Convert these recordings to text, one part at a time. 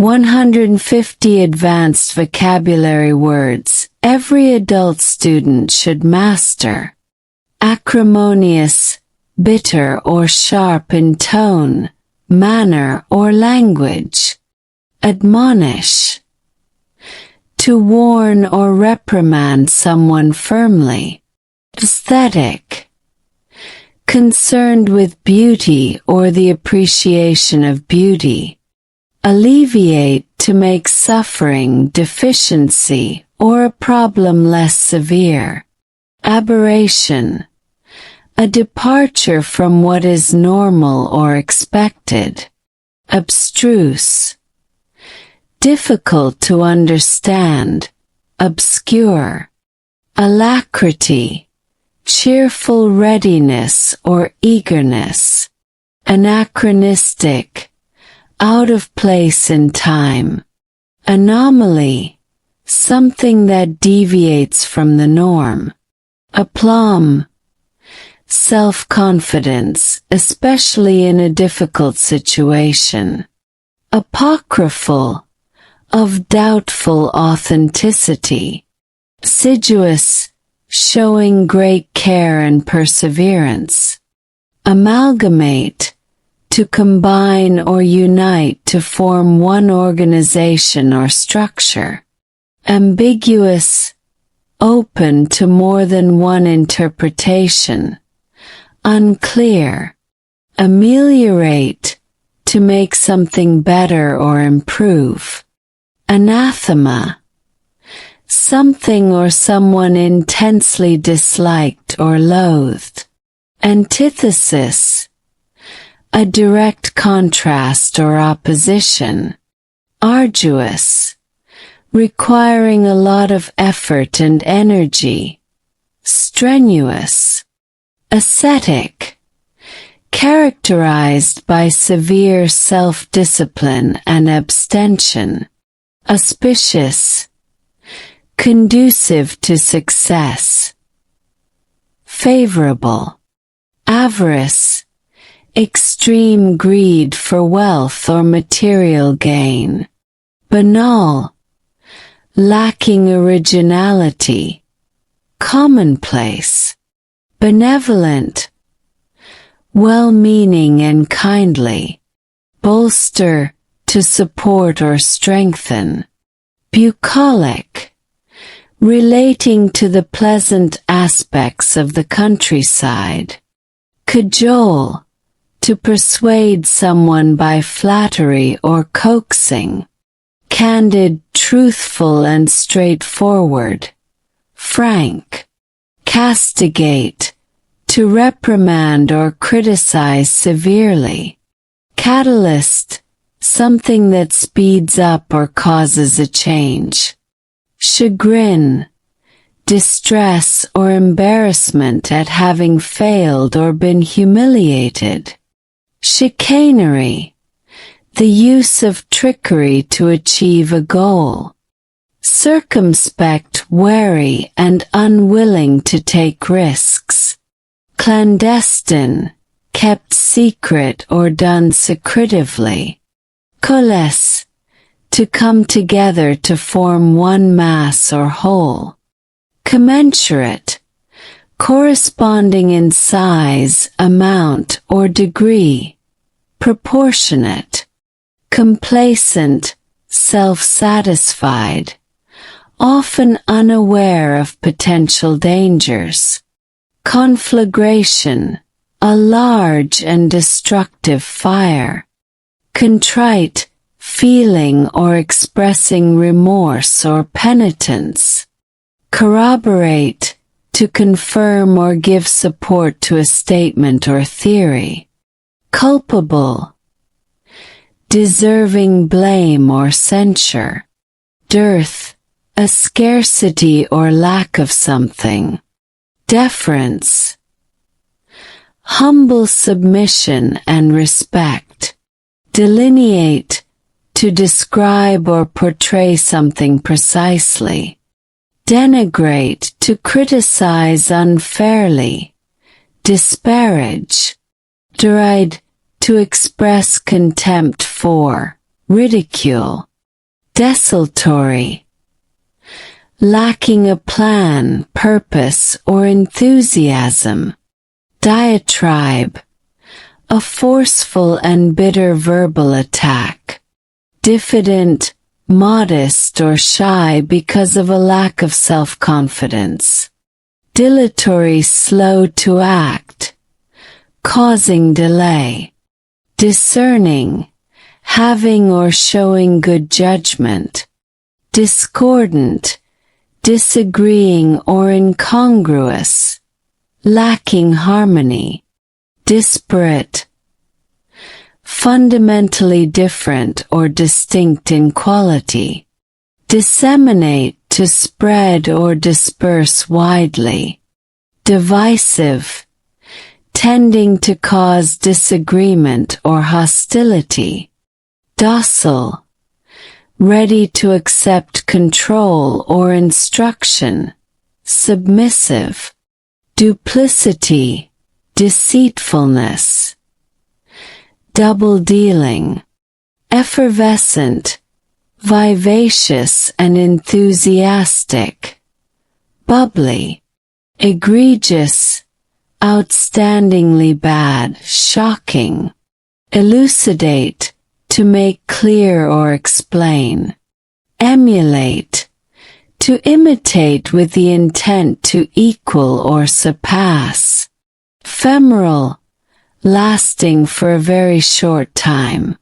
150 advanced vocabulary words every adult student should master. Acrimonious, bitter or sharp in tone, manner or language. Admonish. To warn or reprimand someone firmly. Aesthetic. Concerned with beauty or the appreciation of beauty. Alleviate, to make suffering, deficiency, or a problem less severe. Aberration. A departure from what is normal or expected. Abstruse. Difficult to understand, obscure. Alacrity. Cheerful readiness or eagerness. Anachronistic. Out of place in time. Anomaly. Something that deviates from the norm. Aplomb. Self-confidence, especially in a difficult situation. Apocryphal. Of doubtful authenticity. Assiduous. Showing great care and perseverance. Amalgamate. To combine or unite to form one organization or structure. Ambiguous. Open to more than one interpretation. Unclear. Ameliorate. To make something better or improve. Anathema. Something or someone intensely disliked or loathed. Antithesis. A direct contrast or opposition. Arduous. Requiring a lot of effort and energy. Strenuous. Ascetic. Characterized by severe self-discipline and abstention. Auspicious. Conducive to success. Favorable. Avarice. Extreme greed for wealth or material gain. Banal. Lacking originality. Commonplace. Benevolent. Well-meaning and kindly. Bolster, to support or strengthen. Bucolic. Relating to the pleasant aspects of the countryside. Cajole. To persuade someone by flattery or coaxing. Candid, truthful and straightforward. Frank. Castigate. To reprimand or criticize severely. Catalyst. Something that speeds up or causes a change. Chagrin. Distress or embarrassment at having failed or been humiliated. Chicanery. The use of trickery to achieve a goal. Circumspect, wary and unwilling to take risks. Clandestine. Kept secret or done secretively. Coalesce. To come together to form one mass or whole. Commensurate. Corresponding in size, amount, or degree. Proportionate. Complacent, self-satisfied. Often unaware of potential dangers. Conflagration. A large and destructive fire. Contrite. Feeling or expressing remorse or penitence. Corroborate. To confirm or give support to a statement or theory. Culpable. Deserving blame or censure. Dearth. A scarcity or lack of something. Deference. Humble submission and respect. Delineate. To describe or portray something precisely. Denigrate. To criticize unfairly. Disparage. Deride. To express contempt for. Ridicule. desultory, lacking a plan, purpose, or enthusiasm. Diatribe, a forceful and bitter verbal attack. Diffident, modest or shy because of a lack of self-confidence. Dilatory, slow to act, causing delay. Discerning, having or showing good judgment. Discordant, disagreeing or incongruous, lacking harmony. Disparate, fundamentally different or distinct in quality. Disseminate, to spread or disperse widely. Divisive, tending to cause disagreement or hostility. Docile, ready to accept control or instruction. Submissive. Duplicity, deceitfulness. Double-dealing. Effervescent, vivacious and enthusiastic. Bubbly. Egregious, outstandingly bad, shocking. Elucidate, to make clear or explain. Emulate, to imitate with the intent to equal or surpass. Ephemeral, lasting for a very short time.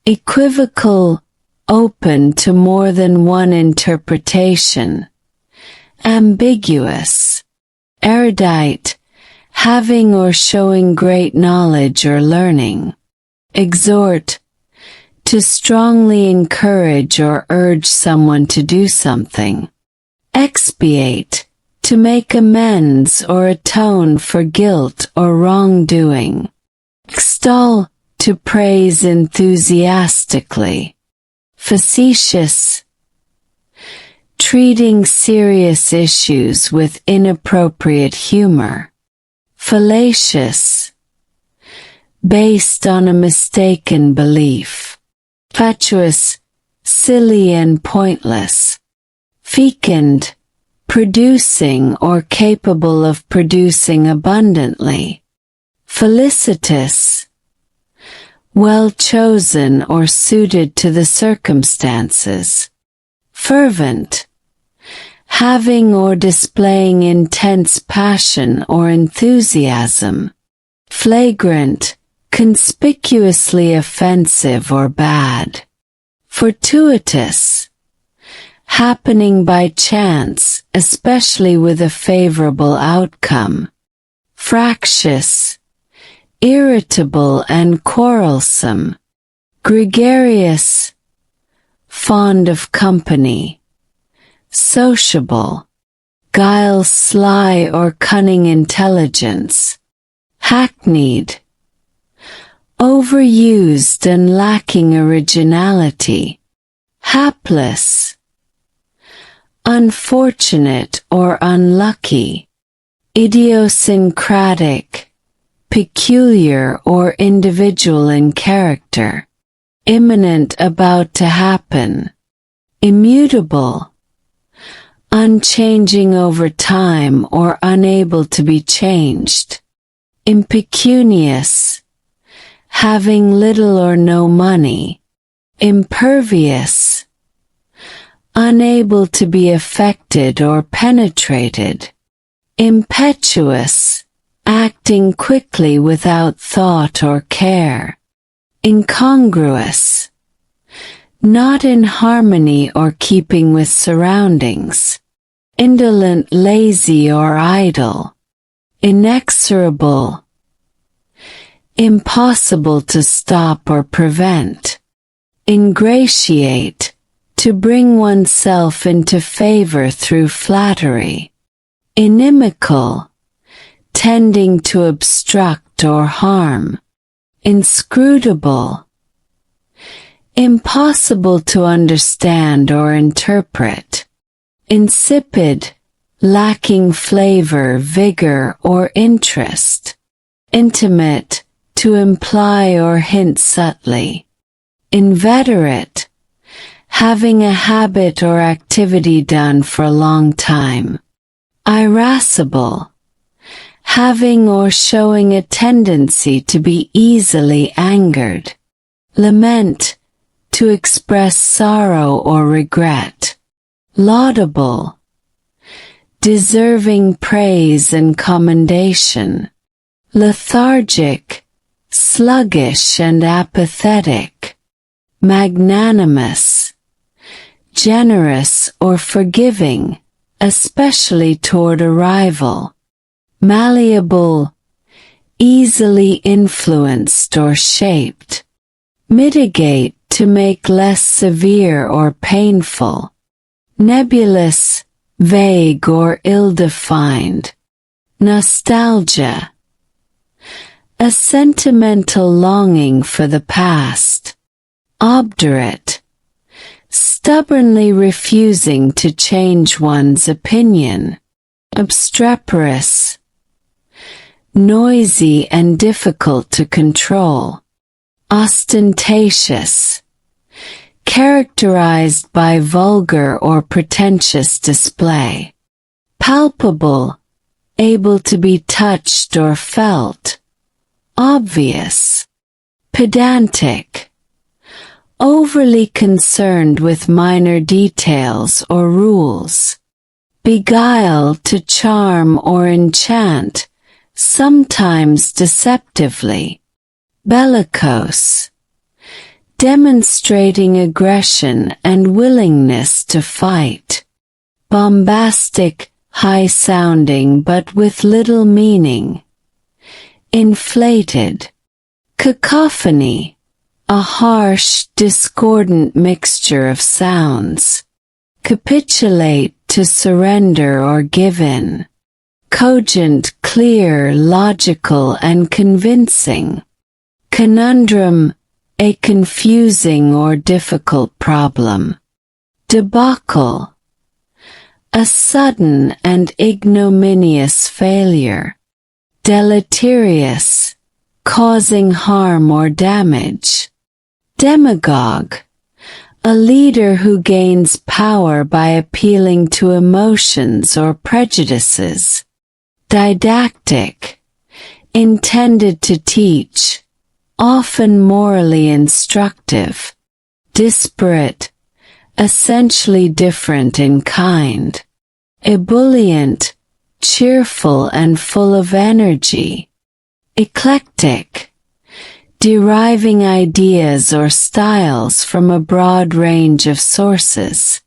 Equivocal, open to more than one interpretation. Ambiguous. Erudite, having or showing great knowledge or learning. Exhort, to strongly encourage or urge someone to do something. Expiate, to make amends or atone for guilt or wrongdoing. Extol, to praise enthusiastically. Facetious, treating serious issues with inappropriate humor. Fallacious, based on a mistaken belief. Fatuous, silly and pointless. Fecund, producing or capable of producing abundantly. Felicitous, well chosen or suited to the circumstances. Fervent, having or displaying intense passion or enthusiasm. Flagrant, conspicuously offensive or bad. Fortuitous, happening by chance, especially with a favorable outcome. Fractious, irritable and quarrelsome. Gregarious, fond of company. Sociable, guile, sly or cunning intelligence. Hackneyed, overused and lacking originality. Hapless, unfortunate or unlucky. Idiosyncratic, peculiar or individual in character. Imminent, about to happen. Immutable, unchanging over time or unable to be changed. Impecunious, having little or no money. Impervious, unable to be affected or penetrated. Impetuous, acting quickly without thought or care. Incongruous, not in harmony or keeping with surroundings. Indolent, lazy or idle. Inexorable, impossible to stop or prevent. Ingratiate, to bring oneself into favor through flattery. Inimical, tending to obstruct or harm. Inscrutable, impossible to understand or interpret. Insipid, lacking flavor, vigor, or interest. Intimate, to imply or hint subtly. Inveterate, having a habit or activity done for a long time. Irascible, having or showing a tendency to be easily angered. Lament, to express sorrow or regret. Laudable, deserving praise and commendation. Lethargic, sluggish and apathetic. Magnanimous, generous or forgiving, especially toward a rival. Malleable, easily influenced or shaped. Mitigate, to make less severe or painful. Nebulous, vague or ill-defined. Nostalgia, a sentimental longing for the past. Obdurate, stubbornly refusing to change one's opinion. Obstreperous, noisy and difficult to control. Ostentatious, characterized by vulgar or pretentious display. Palpable, able to be touched or felt. Obvious. Pedantic, overly concerned with minor details or rules. Beguile, to charm or enchant, sometimes deceptively. Bellicose, demonstrating aggression and willingness to fight. Bombastic, high-sounding but with little meaning. Inflated. Cacophony, a harsh, discordant mixture of sounds. Capitulate, to surrender or give in. Cogent, clear, logical and convincing. Conundrum, a confusing or difficult problem. Debacle, a sudden and ignominious failure. Deleterious, causing harm or damage. Demagogue, a leader who gains power by appealing to emotions or prejudices. Didactic, intended to teach, often morally instructive. Disparate, essentially different in kind. Ebullient, cheerful and full of energy. Eclectic, deriving ideas or styles from a broad range of sources.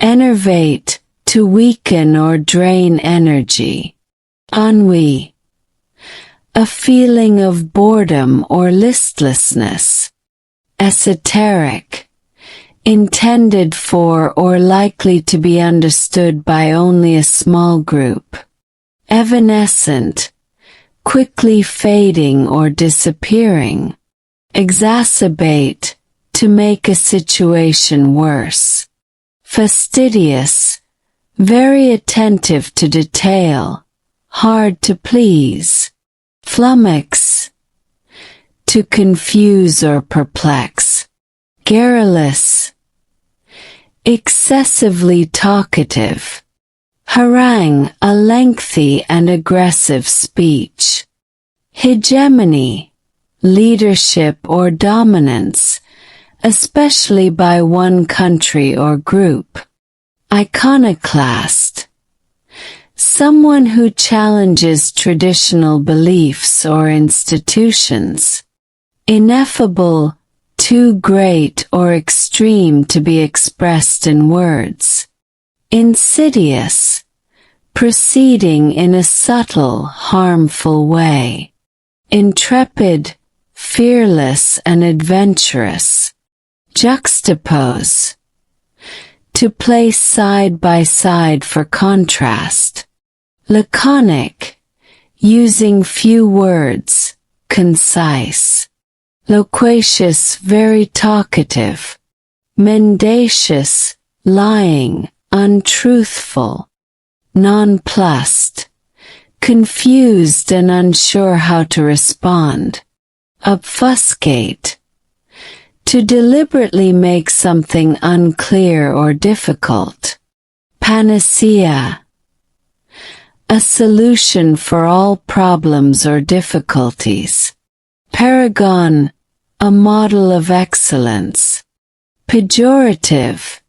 Enervate, to weaken or drain energy. Ennui, a feeling of boredom or listlessness. Esoteric, intended for or likely to be understood by only a small group. Evanescent, quickly fading or disappearing. Exacerbate, to make a situation worse. Fastidious, very attentive to detail, hard to please. Flummox, to confuse or perplex. Garrulous, excessively talkative. Harangue, a lengthy and aggressive speech. Hegemony, leadership or dominance, especially by one country or group. Iconoclast, someone who challenges traditional beliefs or institutions. Ineffable, too great or extreme to be expressed in words. Insidious, proceeding in a subtle, harmful way. Intrepid, fearless and adventurous. Juxtapose, to place side by side for contrast. Laconic, using few words, concise. Loquacious, very talkative. Mendacious, lying, untruthful. Nonplussed, confused and unsure how to respond. Obfuscate, To deliberately make something unclear or difficult. Panacea. A solution for all problems or difficulties. Paragon. A model of excellence. Pejorative.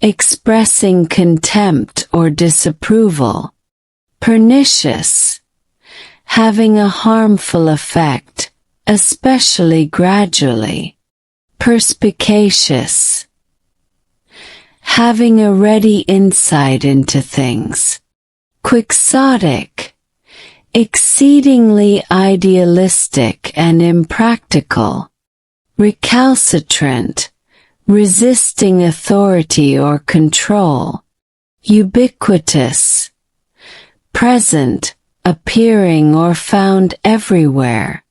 Expressing contempt or disapproval. Pernicious. Having a harmful effect, especially gradually. Perspicacious. Having a ready insight into things. Quixotic. Exceedingly idealistic and impractical. Recalcitrant. Resisting authority or control. Ubiquitous. Present, appearing or found everywhere.